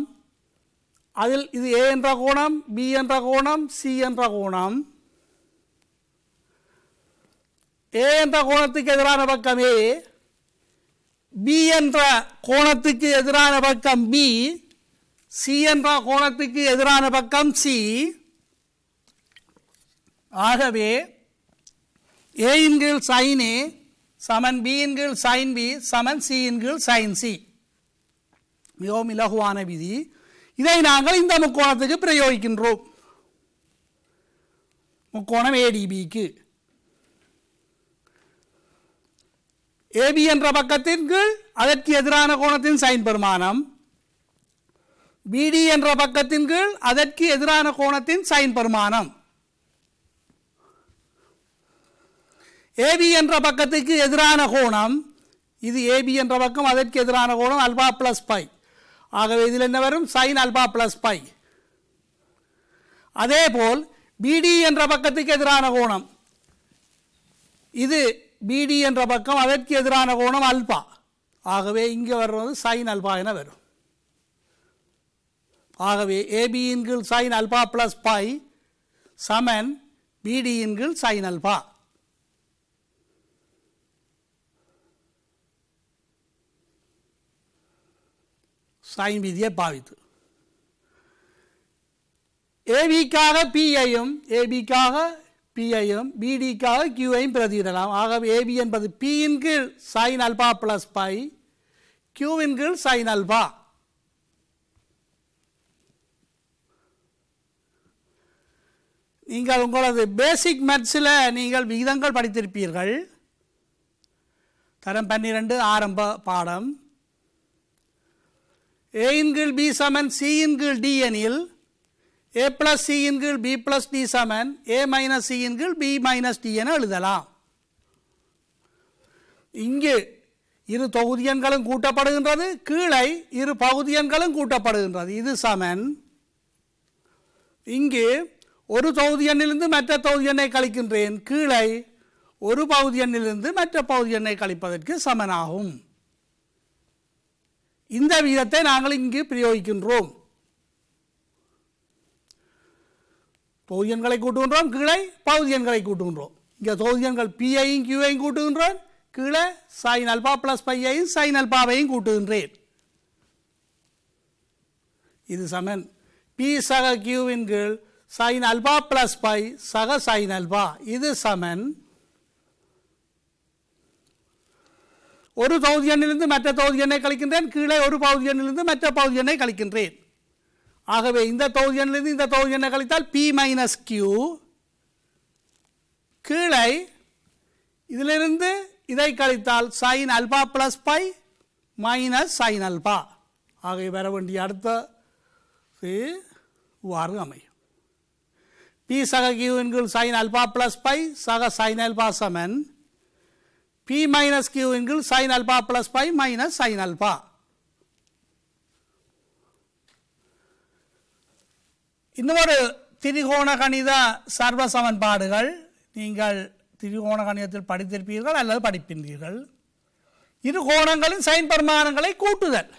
அதில் இது A என்ற கோணம், B என்ற கோணம், C என்ற கோணம். A என்ற கோணத்துக்கு எதிரான பக்கம் A, B என்ற கோணத்துக்கு எதிரான பக்கம் B, C என்ற கோணத்துக்கு எதிரான பக்கம் C. ஆகவே A இன் கீழ் sin A சமன் B இன் கீழ் sin B சமன் C இன் கீழ் sin C. மிகவும் இலகுவான விதி. இதை நாங்கள் இந்த முக்கோணத்துக்கு பிரயோகிக்கின்றோம். முக்கோணம் ADBக்கு AB என்ற பக்கத்தின் கீழ் அதற்கு எதிரான கோணத்தின் சைன் பெருமானம், BD என்ற பக்கத்தின் கீழ் அதற்கு எதிரான கோணத்தின் சைன் பெருமானம். AB என்ற பக்கத்துக்கு எதிரான கோணம், இது AB என்ற பக்கம், அதற்கு எதிரான கோணம் அல்பா பிளஸ் பை. ஆகவே இதில் என்ன வரும்? Sine alpha plus pi. அதேபோல் BD என்ற பக்கத்துக்கு எதிரான கோணம், இது BD என்ற பக்கம், அதற்கு எதிரான கோணம் அல்பா. ஆகவே இங்கே வர்றது சைன் அல்பா என வரும். ஆகவே AB இன் கீழ் சைன் அல்பா பிளஸ் பை சமன் BD இன் கீழ் சைன் அல்பா. சைன் விதியை பாவித்து ABக்காக Pயையும் ABக்காக Pயையும் BDக்காக Qயையும் பிரதியிடலாம். ஆகவே AB என்பது P இன் கீழ் sine alpha plus pi, Q இன் கீழ் சைன் அல்பா. நீங்கள் உங்களது பேசிக் மேத்ஸில் நீங்கள் விகிதங்கள் படித்திருப்பீர்கள். தரம் 12 ஆரம்ப பாடம். A இன் கீழ் B சமன் C இன் கீழ் D எனில் A பிளஸ் C இன் கீழ் B பிளஸ் D சமன் A மைனஸ் C இன் கீழ் B மைனஸ் D என எழுதலாம். இங்கு இரு தொகுதியன்களும் கூட்டப்படுகின்றது, கீழே இரு பகுதியன்களும் கூட்டப்படுகின்றது. இது சமன் இங்கு ஒரு தொகுதி எண்ணிலிருந்து மற்ற தொகுதி எண்ணை கழிக்கின்றேன். கீழே ஒரு பகுதி எண்ணிலிருந்து மற்ற பகுதி எண்ணை கழிப்பதற்கு சமனாகும். இந்த விகிதத்தை நாங்கள் இங்கு பிரயோகிக்கின்றோம். தொகுதி எண்களை கூட்டுகின்றோம், கீழே பகுதி எண்களை கூட்டுகின்றோம். இங்கே தொகுதி எண்கள் பிஐயும் கியூவையும் கூட்டுகின்றோம், கீழே sin alpha plus பையையும் sin alphaவையும் கூட்டுகின்றேன். இது சமன் பி சக கியூவின் கீழ் sin alpha plus பை சக sin alpha. இது சமன் ஒரு தொகுதி எண்ணிலிருந்து மற்ற தொகுதி எண்ணை கழிக்கின்றேன், கீழே ஒரு பகுதி எண்ணிலிருந்து மற்ற பகுதி எண்ணை கழிக்கின்றேன். ஆகவே இந்த தொகுதி எண்ணிலிருந்து இந்த தொகுதி எண்ணை கழித்தால் பி மைனஸ் கியூ, கீழே இதிலிருந்து இதை கழித்தால் sin alpha plus pi minus sin alpha. ஆகவே வர வேண்டிய அடுத்த இவ்வாறு அமையும். பி சக கியூவின் கீழ் sin alpha plus பை சக sin alpha சமன் பி மைனஸ் கியூவின் கீழ் sin alpha plus pi minus sin alpha. இன்னொரு திரிகோண கணித சர்வ சமன்பாடுகள் நீங்கள் திரிகோண கணிதத்தில் படித்திருப்பீர்கள் அல்லது படிப்பின்றீர்கள். இரு கோணங்களின் சைன் பரிமாணங்களை கூட்டுதல்.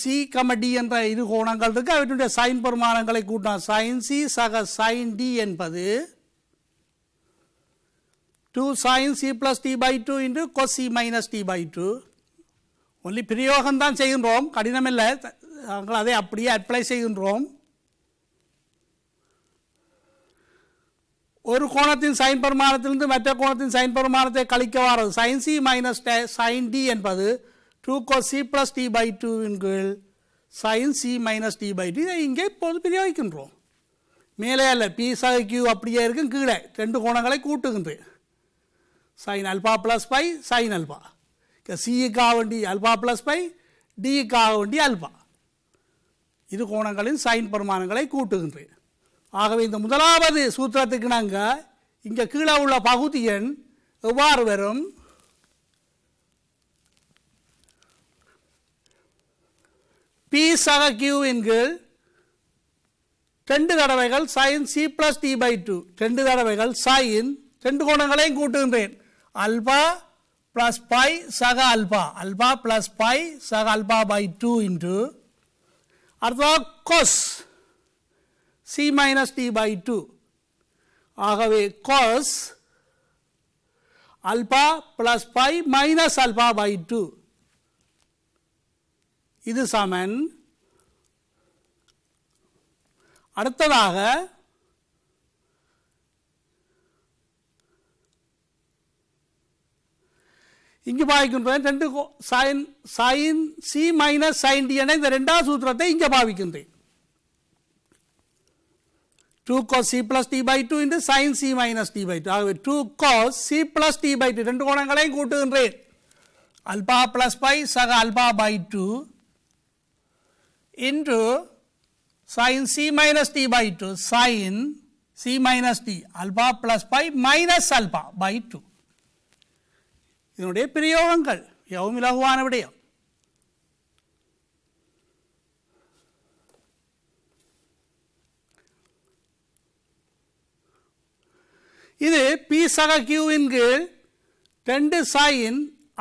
சி டி என்ற இரு கோணங்கள் இருக்கு, அவற்றுடைய சைன் பரிமாணங்களை கூட்டினால் sin சி சக sin டி என்பது 2 sin c plus t by 2 into cos c minus t by 2. Only பிரயோகம் தான் செய்கின்றோம், கடினமில்லை, நாங்கள் அதை அப்படியே அப்ளை செய்கின்றோம். ஒரு கோணத்தின் சைன் பரிமாணத்திலிருந்து மற்ற கோணத்தின் சைன் பரிமாணத்தை கழிக்க வாரது sin c minus sin d என்பது 2 cos c plus t by 2 இன் கீழ் sin c minus t by 2. இதை இங்கே இப்போது பிரயோகிக்கின்றோம். மேலே அல்ல, பி சக கியூ அப்படியே இருக்கும், கீழே ரெண்டு கோணங்களை கூட்டுகின்றேன். sin alpha plus pi sin alpha, சிக்காக வேண்டி alpha plus பை, டிக்காக வேண்டி alpha. இரு கோணங்களின் சைன் பரிமாணங்களை கூட்டுகின்றேன். ஆகவே இந்த முதலாவது சூத்திரத்துக்கு நாங்கள் இங்கே கீழே உள்ள பகுதி எண் எவ்வாறு வரும்? பி சக கியூவின் கீழ் 2 தடவைகள் sin c plus t by 2, 2 தடவைகள் sin, ரெண்டு கோணங்களையும் கூட்டுகின்றேன். அல்பா பிளஸ் பை சக அல்பா, அல்பா பிளஸ் பை சக அல்பா பை 2 இன்டு அடுத்ததாக cos c minus D pi 2. ஆகவே cos alpha plus pi minus alpha pi 2. இது சமன். அடுத்ததாக இங்கு பாவிக்கின்றேன் ரெண்டு sin c மைனஸ் sin d என இந்த இரண்டாவது சூத்திரத்தை இங்கே பாவிக்கின்றேன். 2 cos c plus t by 2 into sin c minus t by 2. ஆகவே 2 cos c plus t by 2 ரெண்டு கோணங்களையும் கூட்டுகின்றேன். அல்பா பிளஸ் பை சக alpha pi 2 into sin c minus t by 2 sin c minus t alpha plus pi minus alpha pi 2. இதனுடைய பிரயோகங்கள் மிகவும் இலகுவான விடயம். இது பி சக கியூவின் கீழ் 2 sin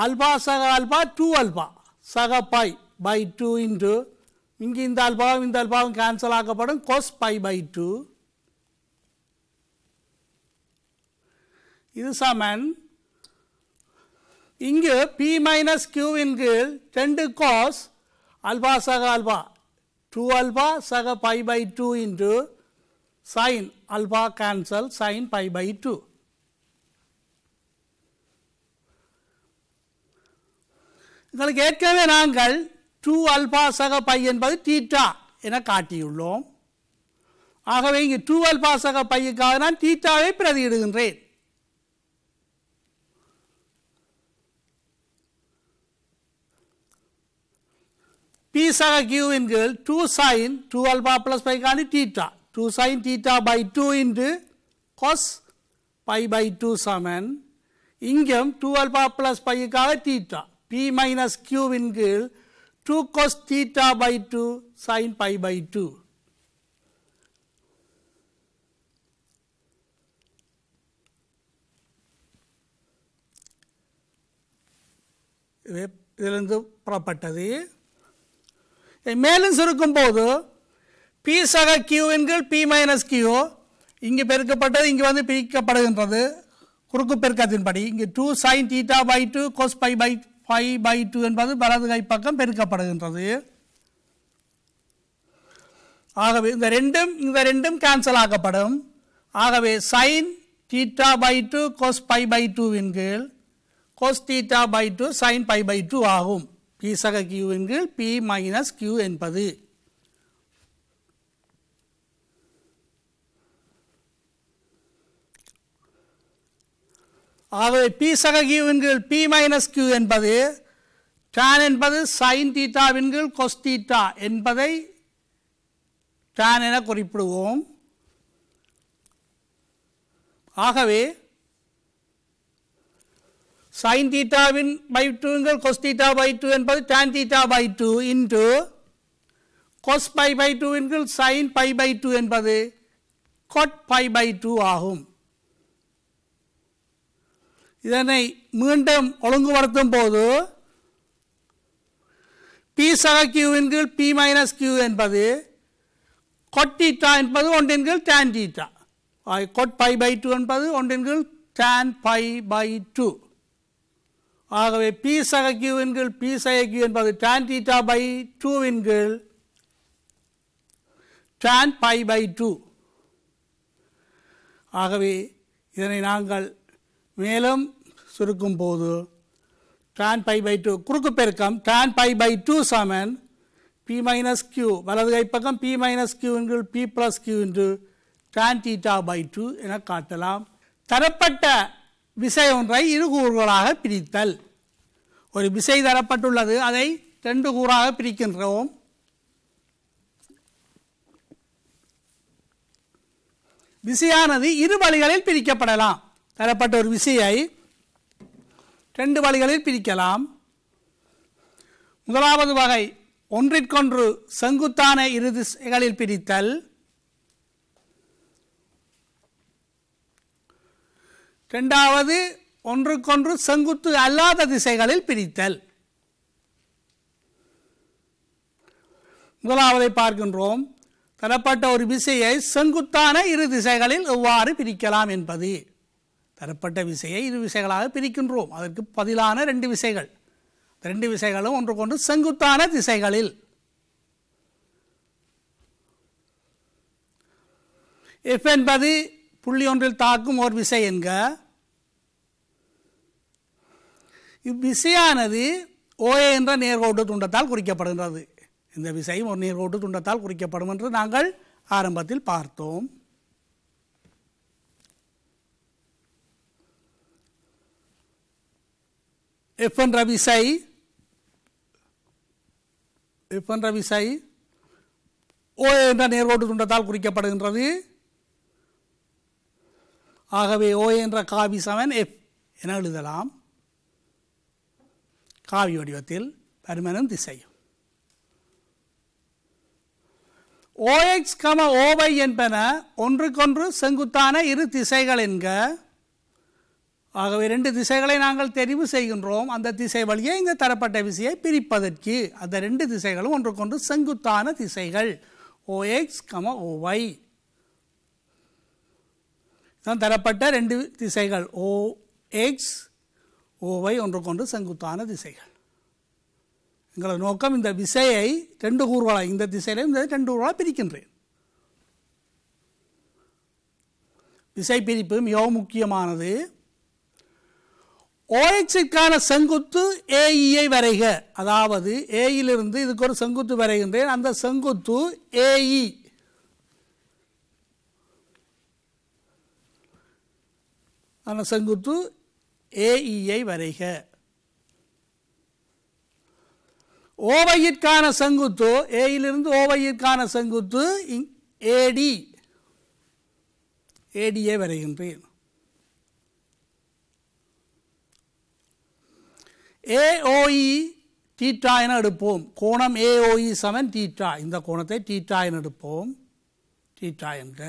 அல்பா சக அல்பா 2 அல்பா சக பை பை 2 இன்டு இங்கு இந்த அல்பாவும் இந்த அல்பாவும் கேன்சல் ஆக்கப்படும் cos பை பை 2. இது சமன் இங்கு p மைனஸ் கியூவின் கீழ் 2 cos அல்பா சக அல்பா 2 அல்பா சக pi pi 2 into sin alpha cancel sin pi pi 2. உங்களுக்கு ஏற்கனவே நாங்கள் 2 அல்பா சக பை என்பது தீட்டா என காட்டியுள்ளோம். ஆகவே இங்கு 2 அல்பா சக பையுக்காக நான் தீட்டாவை பிரதியிடுகின்றேன். P சக கியூவின் கீழ் 2 sin 2 அல்பா பிளஸ் பைக்கான theta 2 sin theta pi 2 into cos pi pi 2 சமன் இங்கும் 2 அல்பா பிளஸ் பைக்காக தீட்டா P மைனஸ் கியூவின் கீழ் 2 cos theta by 2 sin pi by 2. இதிலிருந்து புறப்பட்டது. மேலும் சுருக்கும் போது பி சக கியூ என்கிற பி மைனஸ் கியூ இங்கு பெருக்கப்பட்டது இங்கு வந்து பிரிக்கப்படுகின்றது குறுக்கு பெருக்கத்தின்படி. இங்கு 2 sin theta by 2 cos pi by 2 என்பது வலது கை பக்கம் பெருக்கப்படுகின்றது. ஆகவே இந்த ரெண்டும் கேன்சல் ஆக்கப்படும். ஆகவே sin theta by 2 cos pi by 2 இன் கீழ் cos theta by 2 sin pi by 2 ஆகும். P சக Q இன் கீழ் P மைனஸ் Q என்பது. ஆகவே P சக Q இன் கீழ் P மைனஸ் Q என்பது tan என்பது sin theta இன் கீழ் cos theta என்பதை tan என குறிப்பிடுவோம். ஆகவே sin theta by 2 cos theta by 2 என்பது tan theta by 2 into cos pi by 2 sin pi by 2 என்பது cot pi by 2 ஆகும். இதனை மீண்டும் ஒழுங்குபடுத்தும் போது P சக Q இன் கீழ் P மைனஸ் Q என்பது cot theta என்பது ஒன்றின் கீழ் tan theta. cot pi by 2 என்பது ஒன்றின் கீழ் tan pi by 2. ஆகவே P சக Q இன் கீழ் P சக Q என்பது tan theta by 2 இன் கீழ் tan pi by 2. ஆகவே இதனை நாங்கள் மேலும் சுருக்கும் போது tan pi by 2 குறுக்கு பெருக்கம் tan pi by 2 சமன் P மைனஸ் Q வலது கை பக்கம் P மைனஸ் Q இன் கீழ் P plus Q into tan theta by 2 என காட்டலாம். தரப்பட்ட விசை ஒன்றை இரு கூறுகளாக பிரித்தல். ஒரு விசை தரப்பட்டுள்ளது, அதை 2 கூறாக பிரிக்கின்றோம். விசையானது இரு வழிகளில் பிரிக்கப்படலாம். தரப்பட்ட ஒரு விசையை 2 வழிகளில் பிரிக்கலாம். முதலாவது வகை ஒன்றிற்கொன்று செங்குத்தான இரு திசைகளில் பிரித்தல். இரண்டாவது ஒன்றுக்கொன்று செங்குத்து அல்லாத திசைகளில் பிரித்தல். முதலாவதை பார்க்கின்றோம். தரப்பட்ட ஒரு விசையை செங்குத்தான இரு திசைகளில் எவ்வாறு பிரிக்கலாம் என்பது. தரப்பட்ட விசையை இரு விசைகளாக பிரிக்கின்றோம். அதற்கு பதிலான 2 விசைகள். 2 விசைகளும் ஒன்றுக்கொன்று செங்குத்தான திசைகளில். F என்பது புள்ளி ஒன்றில் தாக்கும் ஒரு விசை என்க. இவ்விசையானது OA என்ற நேர்கோட்டு துண்டத்தால் குறிக்கப்படுகின்றது. இந்த விசையும் ஒரு நேர்கோட்டு துண்டத்தால் குறிக்கப்படும் என்று நாங்கள் ஆரம்பத்தில் பார்த்தோம். F என்ற விசை OA என்ற நேர்கோட்டு துண்டத்தால் குறிக்கப்படுகின்றது. ஆகவே OA என்ற காவி சமன் F என எழுதலாம். காவி வடிவத்தில் பருமனும் திசையும். OX, OY என்பன ஒன்றுக்கொன்று செங்குத்தான இரு திசைகள் என்க. ஆகவே 2 திசைகளை நாங்கள் தெரிவு செய்கின்றோம். அந்த திசை வழியே இந்த தரப்பட்ட விசையை பிரிப்பதற்கு அந்த 2 திசைகளும் ஒன்றுக்கொன்று செங்குத்தான திசைகள் OX, OY. தான் தரப்பட்ட 2 திசைகள் OX, OY ஒன்றுக்கொண்டு செங்குத்தான திசைகள். எங்களது நோக்கம் இந்த விசையை 2 கூறுகளாக இந்த திசையில இந்த 2 கூறுகளாக பிரிக்கின்றேன். விசை பிரிப்பு மிகவும் முக்கியமானது. OXற்கான செங்குத்து AE வரைக. அதாவது ஏயிலிருந்து இதுக்கு ஒரு செங்குத்து வரைகின்றேன். அந்த செங்குத்து AE. அந்த செங்குத்து AE வரைக. OYற்கான செங்குத்து ஏயிலிருந்து OYற்கான செங்குத்து AD. ADயை வரைகின்றேன். AOE தீட்டா என எடுப்போம். கோணம் AOE சமன் தீட்டா. இந்த கோணத்தை தீட்டா என எடுப்போம். தீட்டா என்ற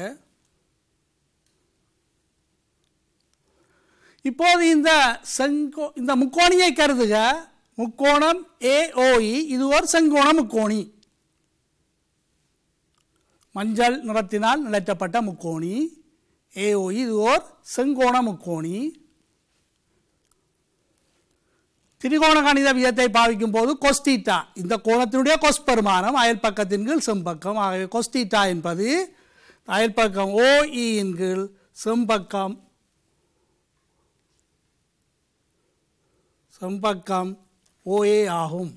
இப்போது இந்த முக்கோணியை கருதுக. முக்கோணம் AOE இது ஒரு செங்கோண முக்கோணி. மஞ்சள் நிறத்தினால் நிலற்றப்பட்ட முக்கோணி AOE இது ஓர் செங்கோண முக்கோணி. திரிகோண கணித வியத்தை பாவிக்கும் போது கொஸ் தீட்டா இந்த கோணத்தினுடைய கொஸ் பெருமானம் அயல் பக்கத்தின் கீழ் செம்பக்கம். ஆகவே கொஸ் தீட்டா என்பது அயல் பக்கம் OE இன் கீழ் செம்பக்கம் OA ஆகும்.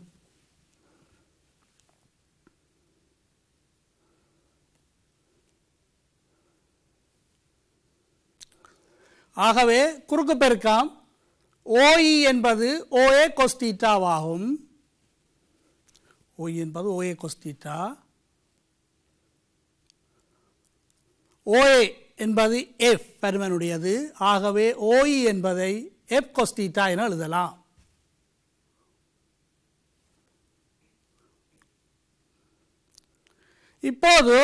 ஆகவே குறுக்கு பெருக்கம் OE என்பது OA கொஸ் தீட்டாவாகும். OE என்பது OA கொஸ் தீட்டா. OA என்பது F பருமனுடையது. ஆகவே OE என்பதை F கொஸ் தீட்டா என எழுதலாம். இப்போது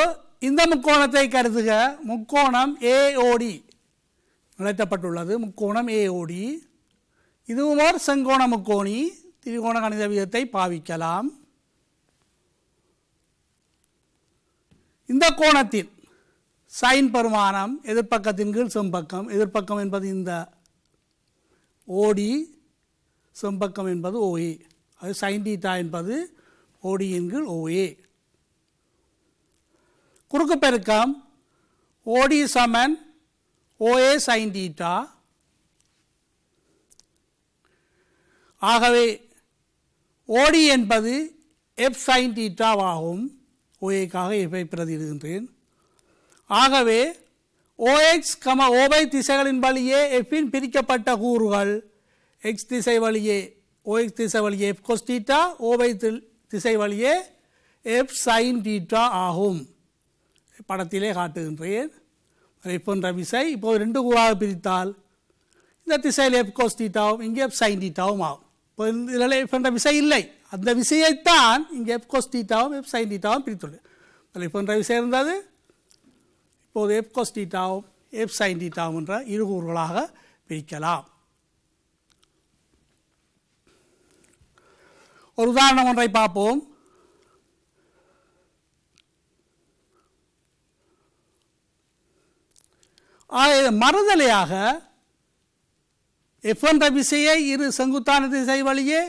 இந்த முக்கோணத்தை கருதுக. முக்கோணம் AOD நிலைத்தப்பட்டுள்ளது. முக்கோணம் AOD இதுவும் ஒரு செங்கோண முக்கோணி. திரிகோண கணித வியத்தை பாவிக்கலாம். இந்த கோணத்தின் சைன் பெருமானம் எதிர்பக்கத்தின் கீழ் செம்பக்கம். எதிர்பக்கம் என்பது இந்த OD, செம்பக்கம் என்பது OA. அது சைன் தீட்டா என்பது OD இன் கீழ் OA. குறுக்கு பெருக்கம் OD சமன் OA சைன் தீட்டா. ஆகவே OD என்பது F சைன் தீட்டாவாகும். OAக்காக F-ஐ பிரதியிடுகின்றேன். ஆகவே OX, OY திசைகளின் வழியே F-இன் பிரிக்கப்பட்ட கூறுகள் X திசை வழியே OX திசை வழியே F கொஸ் தீட்டா, OY திசை வழியே F சைன் தீட்டா ஆகும். படத்திலே காட்டுகின்றேன். F என்ற விசை இப்போது ரெண்டு கூறாக பிரித்தால் இந்த திசையில் F கொஸ் தீட்டாவும் இங்கே F சைன் தீட்டாவும் ஆகும். இப்போ இதில் F என்ற விசை இல்லை. அந்த விசையைத்தான் இங்கே F கொஸ் தீட்டாவும் F சைன் தீட்டாவும் பிரித்துள்ளேன். F என்ற விசை இருந்தது. இப்போது F கொஸ் தீட்டாவும் F சைன் தீட்டாவும் என்ற இரு கூறுகளாக பிரிக்கலாம். ஒரு உதாரணம் ஒன்றை பார்ப்போம். மறுதலையாக F என்ற விசையை இரு செங்குத்தான திசை வழியே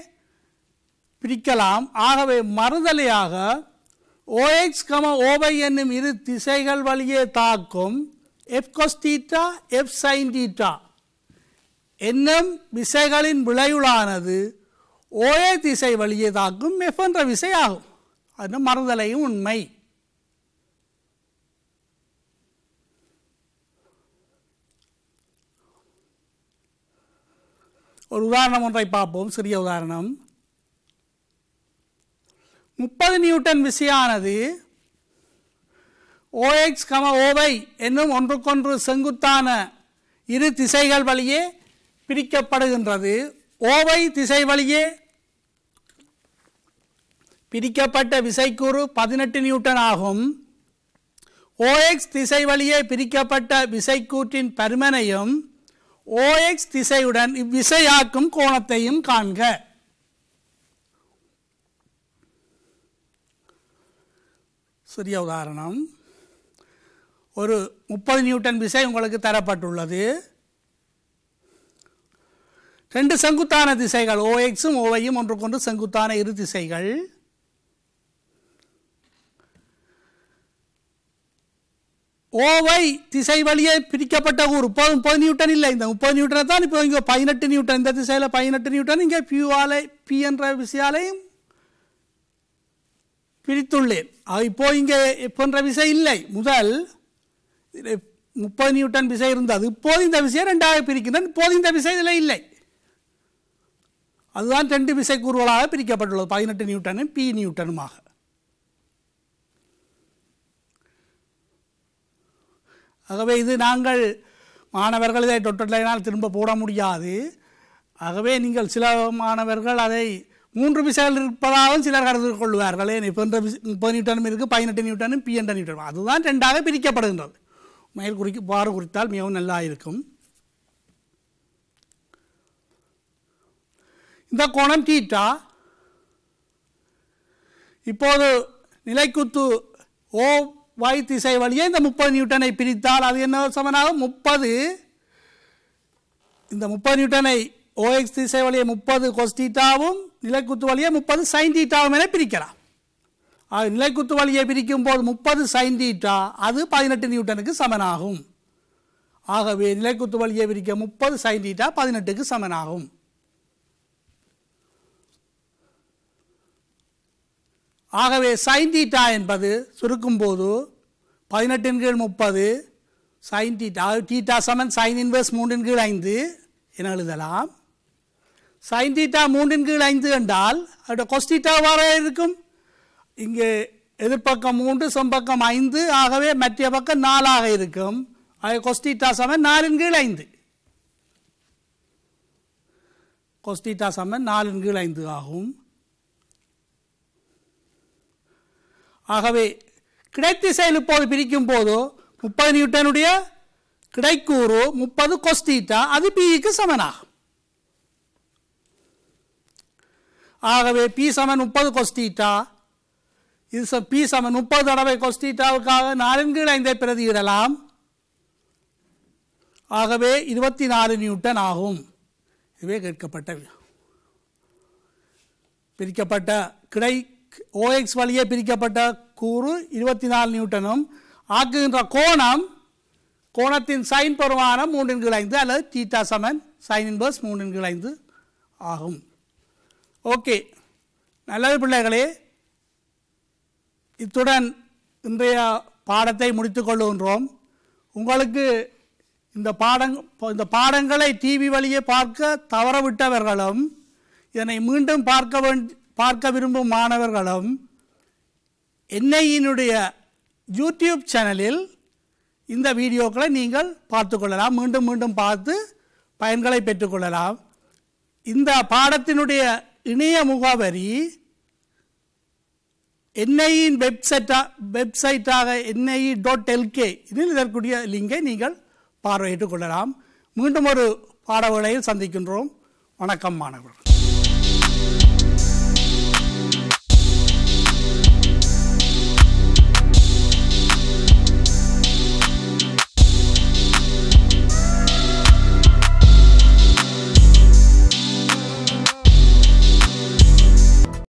பிரிக்கலாம். ஆகவே மறுதலையாக OX, OY என்னும் இரு திசைகள் வழியே தாக்கும் F cos theta, F sine theta என்னும் விசைகளின் விளைவுளானது OA திசை வழியே தாக்கும் F என்ற விசை ஆகும். அது மறுதலையும் உண்மை. ஒரு உதாரணம் ஒன்றை பார்ப்போம். சிறிய உதாரணம். 30 நியூட்டன் விசையானது OX, OY என்னும் ஒன்றுக்கொன்று செங்குத்தான இரு திசைகள் வழியே பிரிக்கப்படுகின்றது. OY திசை வழியே பிரிக்கப்பட்ட விசைக்கூறு 18 நியூட்டன் ஆகும். OX திசை வழியே பிரிக்கப்பட்ட விசைக்கூற்றின் பருமனையும் OX திசையுடன் இவ்விசையாக்கும் கோணத்தையும் காண்க. சிறிய உதாரணம். ஒரு 30 நியூட்டன் விசை உங்களுக்கு தரப்பட்டுள்ளது. ரெண்டு செங்குத்தான திசைகள் OXம் OYயும் ஒன்றுக்கொன்று செங்குத்தான இரு திசைகள். OY திசை வழியே பிரிக்கப்பட்ட கூறு 30 நியூட்டன் இல்லை. இந்த 30 நியூட்டனை தான் இப்போ இங்கே 18 நியூட்டன், இந்த திசையில் 18 நியூட்டன், இங்கே P என்ற விசையாலையும் பிரித்துள்ளேன். இப்போ இங்கே F என்ற விசை இல்லை. முதல் 30 நியூட்டன் விசை இருந்தது. இப்போது இந்த விசையை ரெண்டாக பிரிக்கின்றேன். இப்போது இந்த விசை இதில் இல்லை. அதுதான் ரெண்டு விசை கூறுகளாக பிரிக்கப்பட்டுள்ளது, 18 நியூட்டனும் P நியூட்டனுமாக. ஆகவே இது நாங்கள் மாணவர்கள் இதை டொட்டலைனால் திரும்ப போட முடியாது. ஆகவே நீங்கள் சில மாணவர்கள் அதை 3 விசைகள் இருப்பதாகவும் சிலர் கருது கொள்வார்கள். இப்போ 30 நியூட்டனும் இருக்குது, 18 நியூட்டனும், பி என்ற நியூட்டன். அதுதான் 2ஆக பிரிக்கப்படுகின்றது. மேல் பாரு குறித்தால் மிகவும் நல்லா இருக்கும். இந்த கோணம் தீட்டா. இப்போது நிலைக்குத்து OY திசை வழியே இந்த 30 நியூட்டனை பிரித்தால் அது என்ன சமனாகும்? 30. இந்த 30 நியூட்டனை OX திசை வழியே 30 cos தீட்டாவும் நிலைக்குத்து வழியே 30 sin தீட்டாவும் என பிரிக்கலாம். நிலைக்குத்து வழியை பிரிக்கும் போது 30 sin தீட்டா அது 18 நியூட்டனுக்கு சமனாகும். ஆகவே நிலைக்குத்து வழியை பிரிக்க 30 sin தீட்டா 18க்கு சமனாகும். ஆகவே sin தீட்டா என்பது சுருக்கும் போது 18/30 sin தீட்டா, தீட்டா சமன் sin இன்வெர்ஸ் 3/5 என எழுதலாம். sin தீட்டா 3/5 என்றால் அதோட cos தீட்டா வர இருக்கும். இங்கே எதிர்பக்கம் 3 சொம்பக்கம் 5, ஆகவே மற்ற பக்கம் 4ஆக இருக்கும். ஆக cos தீட்டா சமன் 4/5. cos தீட்டா சமன் 4/5 ஆகும். ஆகவே கிடைத்திசையில் இப்போது பிரிக்கும் போது 30 நியூட்டனுடைய கிடைக்கூறு 30 cos தீட்டா அது பிக்கு சமனாகும். ஆகவே பி சமன் 30 cos தீட்டா, இது பி சமன் 30 தடவை cos தீட்டாவுக்காக 4/5 பிரதியிடலாம். ஆகவே 24 நியூட்டன் ஆகும். இதுவே பிரிக்கப்பட்ட கிடை OX வழியே பிரிக்கப்பட்ட கூறு 24 நியூட்டனும் ஆக்குகின்ற கோணத்தின் சைன் பெருமானம் 3/5 அல்லது தீட்டா சமன் sin இன்வெர்ஸ் 3/5 ஆகும். ஓகே, நல்லது பிள்ளைகளே, இத்துடன் இன்றைய பாடத்தை முடித்துக் கொள்கின்றோம். உங்களுக்கு இந்த பாடங்களை டிவி வழியே பார்க்க தவறவிட்டவர்களும் இதனை மீண்டும் பார்க்க விரும்பும் மாணவர்களும் NIயினுடைய யூடியூப் சேனலில் இந்த வீடியோக்களை நீங்கள் பார்த்துக்கொள்ளலாம். மீண்டும் மீண்டும் பார்த்து பயன்களை பெற்றுக்கொள்ளலாம். இந்த பாடத்தினுடைய இணைய முகவரி NIயின் வெப்சைட்டாக ni.lk, இதில் இதற்குரிய லிங்கை நீங்கள் பார்வையிட்டுக் கொள்ளலாம். மீண்டும் ஒரு பாட வேளையில் சந்திக்கின்றோம். வணக்கம் மாணவர்கள்.